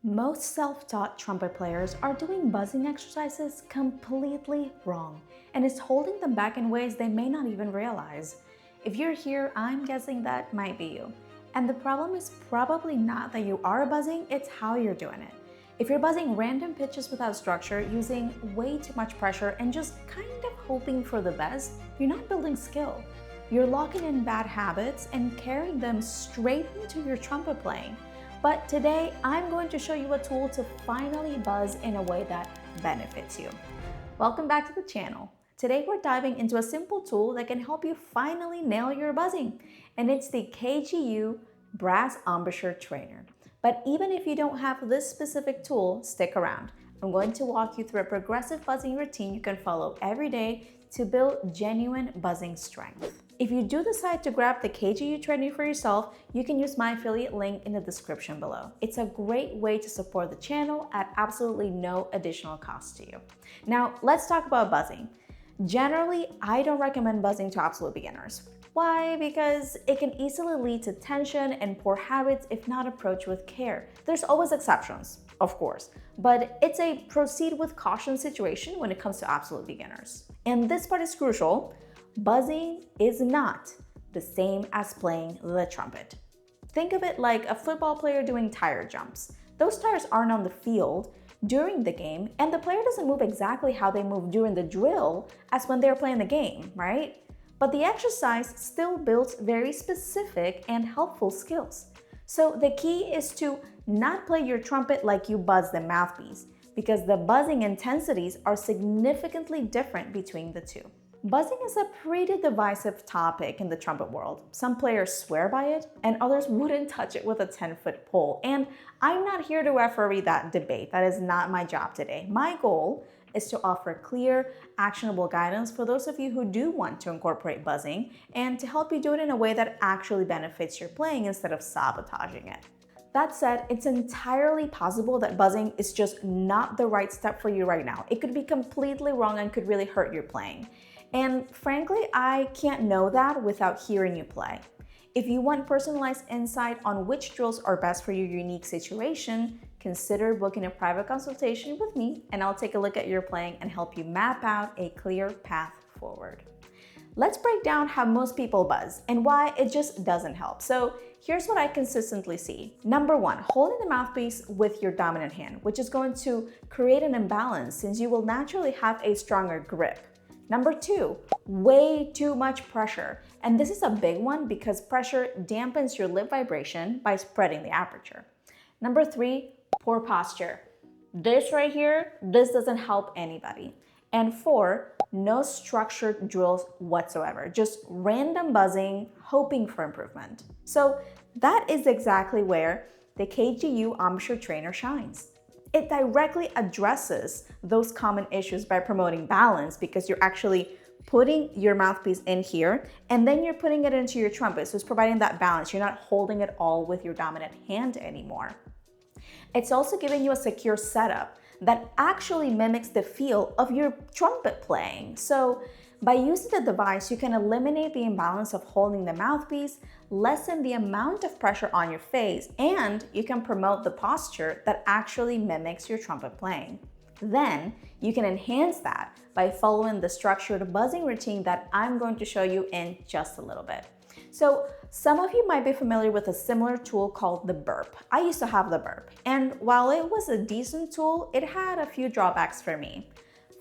Most self-taught trumpet players are doing buzzing exercises completely wrong, and it's holding them back in ways they may not even realize. If you're here, I'm guessing that might be you. And the problem is probably not that you are buzzing, it's how you're doing it. If you're buzzing random pitches without structure, using way too much pressure, and just kind of hoping for the best, you're not building skill. You're locking in bad habits and carrying them straight into your trumpet playing. But today, I'm going to show you a tool to finally buzz in a way that benefits you. Welcome back to the channel. Today, we're diving into a simple tool that can help you finally nail your buzzing, and it's the KGU Brass Embouchure Trainer. But even if you don't have this specific tool, stick around. I'm going to walk you through a progressive buzzing routine you can follow every day to build genuine buzzing strength. If you do decide to grab the KGU training for yourself, you can use my affiliate link in the description below. It's a great way to support the channel at absolutely no additional cost to you. Now, let's talk about buzzing. Generally, I don't recommend buzzing to absolute beginners. Why? Because it can easily lead to tension and poor habits if not approached with care. There's always exceptions, of course, but it's a proceed with caution situation when it comes to absolute beginners. And this part is crucial. Buzzing is not the same as playing the trumpet. Think of it like a football player doing tire jumps. Those tires aren't on the field during the game, and the player doesn't move exactly how they move during the drill as when they're playing the game, right? But the exercise still builds very specific and helpful skills. So the key is to not play your trumpet like you buzz the mouthpiece, because the buzzing intensities are significantly different between the two. Buzzing is a pretty divisive topic in the trumpet world. Some players swear by it, and others wouldn't touch it with a 10-foot pole. And I'm not here to referee that debate. That is not my job today. My goal is to offer clear, actionable guidance for those of you who do want to incorporate buzzing, and to help you do it in a way that actually benefits your playing instead of sabotaging it. That said, it's entirely possible that buzzing is just not the right step for you right now. It could be completely wrong and could really hurt your playing. And frankly, I can't know that without hearing you play. If you want personalized insight on which drills are best for your unique situation, consider booking a private consultation with me, and I'll take a look at your playing and help you map out a clear path forward. Let's break down how most people buzz and why it just doesn't help. So here's what I consistently see. Number one, holding the mouthpiece with your dominant hand, which is going to create an imbalance since you will naturally have a stronger grip. Number two, way too much pressure. And this is a big one because pressure dampens your lip vibration by spreading the aperture. Number three, poor posture. This right here, this doesn't help anybody. And four, no structured drills whatsoever, just random buzzing, hoping for improvement. So that is exactly where the KGU Embouchure Trainer shines. It directly addresses those common issues by promoting balance, because you're actually putting your mouthpiece in here and then you're putting it into your trumpet. So it's providing that balance. You're not holding it all with your dominant hand anymore. It's also giving you a secure setup that actually mimics the feel of your trumpet playing. So by using the device, you can eliminate the imbalance of holding the mouthpiece, lessen the amount of pressure on your face, and you can promote the posture that actually mimics your trumpet playing. Then you can enhance that by following the structured buzzing routine that I'm going to show you in just a little bit. So some of you might be familiar with a similar tool called the B.E.R.P. I used to have the B.E.R.P. And while it was a decent tool, it had a few drawbacks for me.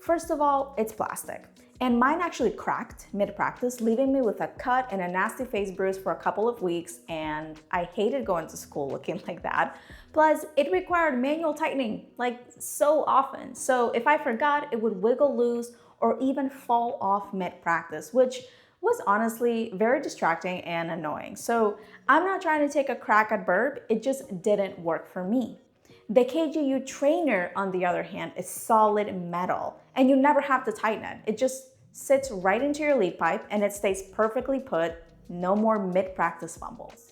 First of all, it's plastic. And mine actually cracked mid-practice, leaving me with a cut and a nasty face bruise for a couple of weeks, and I hated going to school looking like that. Plus, it required manual tightening, like so often. So if I forgot, it would wiggle loose or even fall off mid-practice, which was honestly very distracting and annoying. So I'm not trying to take a crack at B.E.R.P, it just didn't work for me. The KGU Trainer, on the other hand, is solid metal, and you never have to tighten it. It just sits right into your lead pipe and it stays perfectly put, no more mid-practice fumbles.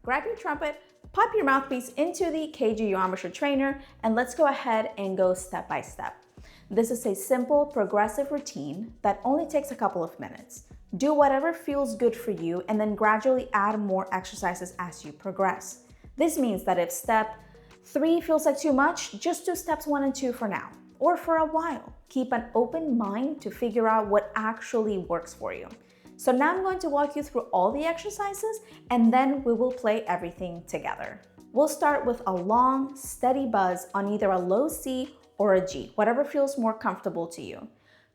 Grab your trumpet, pop your mouthpiece into the KGU Embouchure Trainer, and let's go ahead and go step by step. This is a simple, progressive routine that only takes a couple of minutes. Do whatever feels good for you and then gradually add more exercises as you progress. This means that if step 3 feels like too much, just do steps 1 and 2 for now, or for a while. Keep an open mind to figure out what actually works for you. So now I'm going to walk you through all the exercises, and then we will play everything together. We'll start with a long, steady buzz on either a low C or a G, whatever feels more comfortable to you.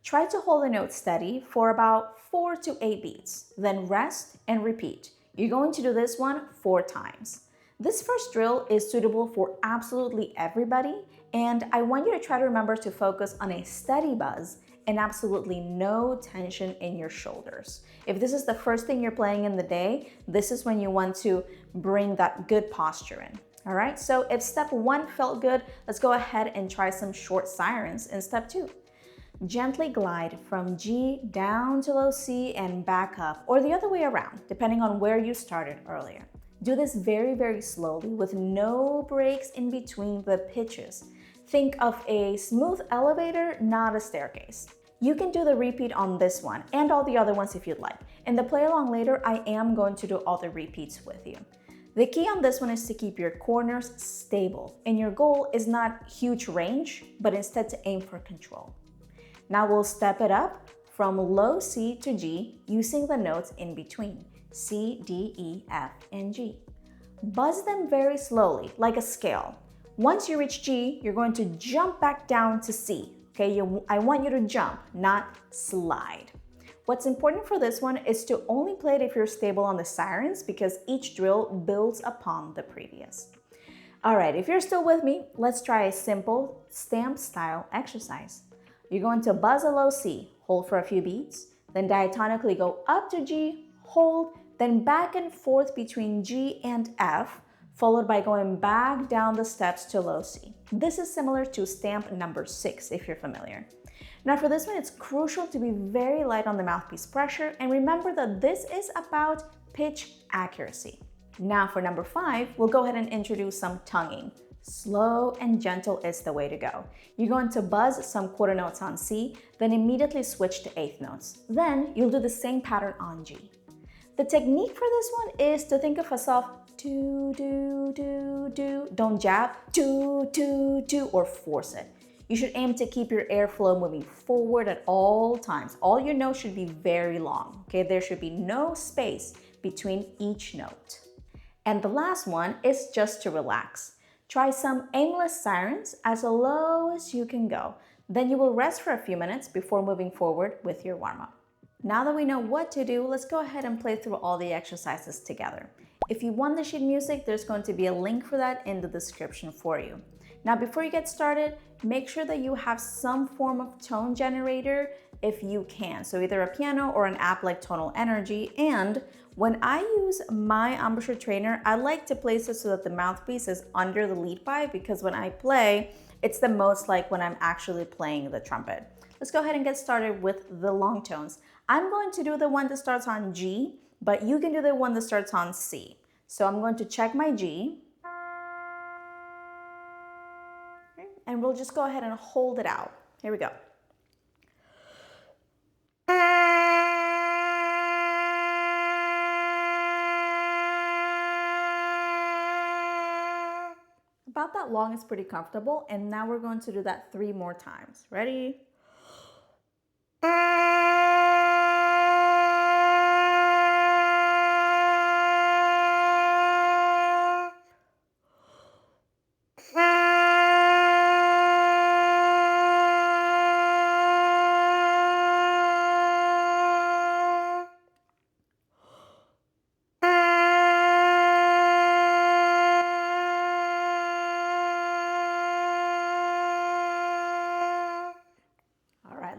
Try to hold the note steady for about 4 to 8 beats, then rest and repeat. You're going to do this one 4 times. This first drill is suitable for absolutely everybody, and I want you to try to remember to focus on a steady buzz and absolutely no tension in your shoulders. If this is the first thing you're playing in the day, this is when you want to bring that good posture in. All right, so if step 1 felt good, let's go ahead and try some short sirens in step 2. Gently glide from G down to low C and back up, or the other way around, depending on where you started earlier. Do this very, very slowly with no breaks in between the pitches. Think of a smooth elevator, not a staircase. You can do the repeat on this one and all the other ones if you'd like. In the play along later, I am going to do all the repeats with you. The key on this one is to keep your corners stable, and your goal is not huge range, but instead to aim for control. Now we'll step it up from low C to G using the notes in between, C, D, E, F, and G. Buzz them very slowly, like a scale. Once you reach G, you're going to jump back down to C. Okay, I want you to jump, not slide. What's important for this one is to only play it if you're stable on the sirens, because each drill builds upon the previous. All right, if you're still with me, let's try a simple stamp style exercise. You're going to buzz a low C, hold for a few beats, then diatonically go up to G, hold, then back and forth between G and F, followed by going back down the steps to low C. This is similar to stamp number 6 if you're familiar. Now for this one, it's crucial to be very light on the mouthpiece pressure, and remember that this is about pitch accuracy. Now for number 5, we'll go ahead and introduce some tonguing. Slow and gentle is the way to go. You're going to buzz some quarter notes on C, then immediately switch to eighth notes. Then you'll do the same pattern on G. The technique for this one is to think of a soft do, do, do, do. Don't jab, do, do, do, or force it. You should aim to keep your airflow moving forward at all times. All your notes should be very long, okay? There should be no space between each note. And the last one is just to relax. Try some aimless sirens as low as you can go. Then you will rest for a few minutes before moving forward with your warm-up. Now that we know what to do, let's go ahead and play through all the exercises together. If you want the sheet music, there's going to be a link for that in the description for you. Now, before you get started, make sure that you have some form of tone generator if you can. So either a piano or an app like Tonal Energy. And when I use my embouchure trainer, I like to place it so that the mouthpiece is under the lead pipe, because when I play, it's the most like when I'm actually playing the trumpet. Let's go ahead and get started with the long tones. I'm going to do the one that starts on G, but you can do the one that starts on C. So I'm going to check my G. And we'll just go ahead and hold it out. Here we go. About that long is pretty comfortable, and now we're going to do that 3 more times. Ready?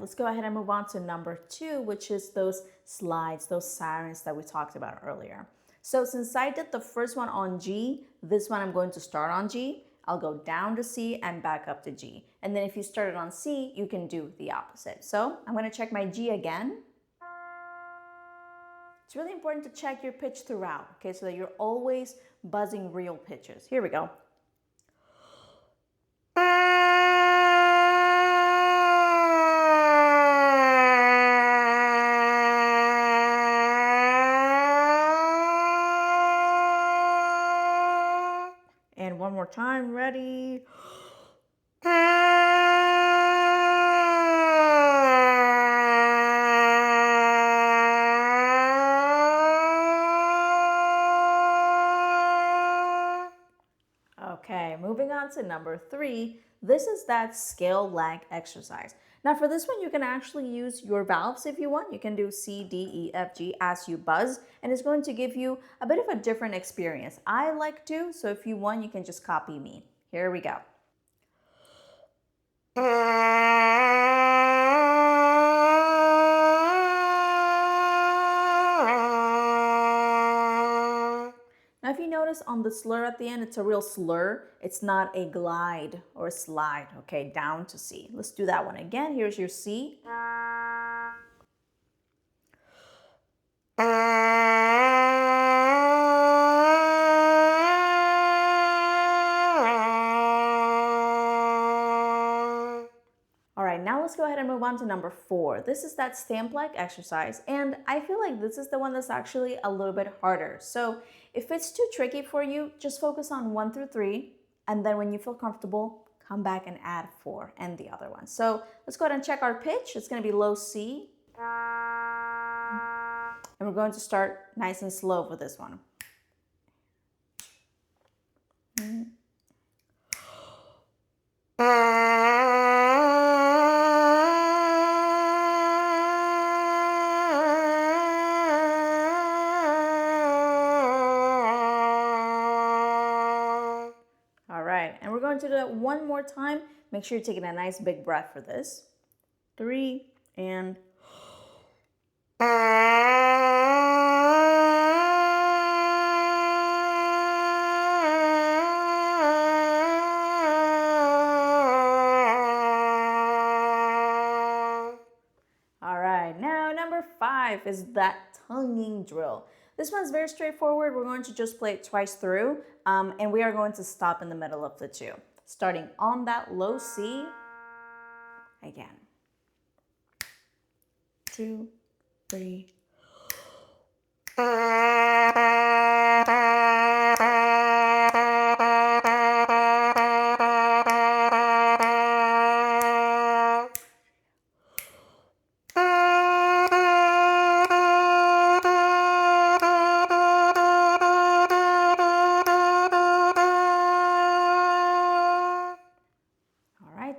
Let's go ahead and move on to number 2, which is those slides, those sirens that we talked about earlier. So since I did the first one on G, this one I'm going to start on G. I'll go down to C and back up to G. And then if you started on C, you can do the opposite. So I'm going to check my G again. It's really important to check your pitch throughout, okay, so that you're always buzzing real pitches. Here we go. more time. Ready? Okay, moving on to number 3. This is that scale leg exercise. Now for this one, you can actually use your valves if you want. You can do C, D, E, F, G as you buzz, and it's going to give you a bit of a different experience. I like to, so if you want, you can just copy me. Here we go. Now, if you notice on the slur at the end, it's a real slur. It's not a glide or a slide, okay, down to C. Let's do that one again. Here's your C. All right, now let's go ahead and move on to number 4. This is that stamp leg exercise, and I feel like this is the one that's actually a little bit harder. So if it's too tricky for you, just focus on 1 through 3, and then when you feel comfortable, come back and add 4 and the other one. So let's go ahead and check our pitch. It's going to be low C, and we're going to start nice and slow for this one. And we're going to do that one more time. Make sure you're taking a nice big breath for this. 3 and all right, now number 5 is that tonguing drill. This one's very straightforward. We're going to just play it twice through, and we are going to stop in the middle of the 2. Starting on that low C, again. 2, 3.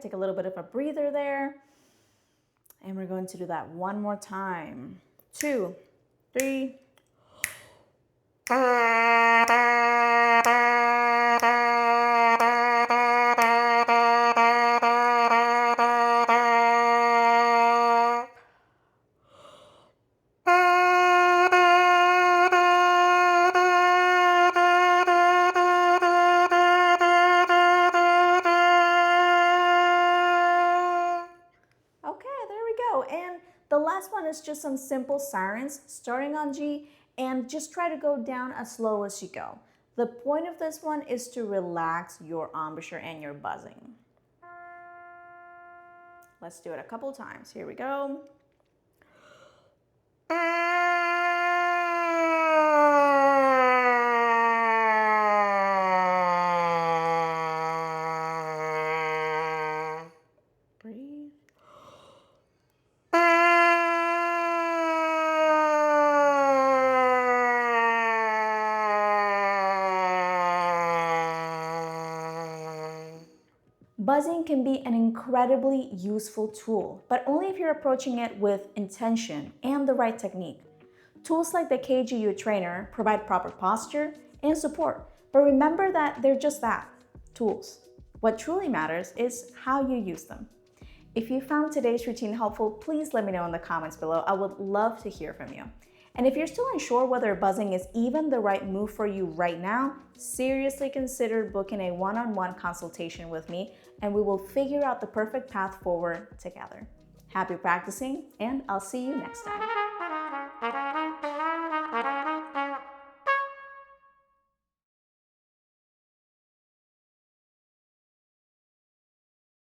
Take a little bit of a breather there. And we're going to do that one more time. 2, 3. And the last one is just some simple sirens, starting on G, and just try to go down as slow as you go. The point of this one is to relax your embouchure and your buzzing. Let's do it a couple times. Here we go. Breathe. Buzzing can be an incredibly useful tool, but only if you're approaching it with intention and the right technique. Tools like the KGU Trainer provide proper posture and support, but remember that they're just that, tools. What truly matters is how you use them. If you found today's routine helpful, please let me know in the comments below. I would love to hear from you. And if you're still unsure whether buzzing is even the right move for you right now, seriously consider booking a one-on-one consultation with me, and we will figure out the perfect path forward together. Happy practicing, and I'll see you next time.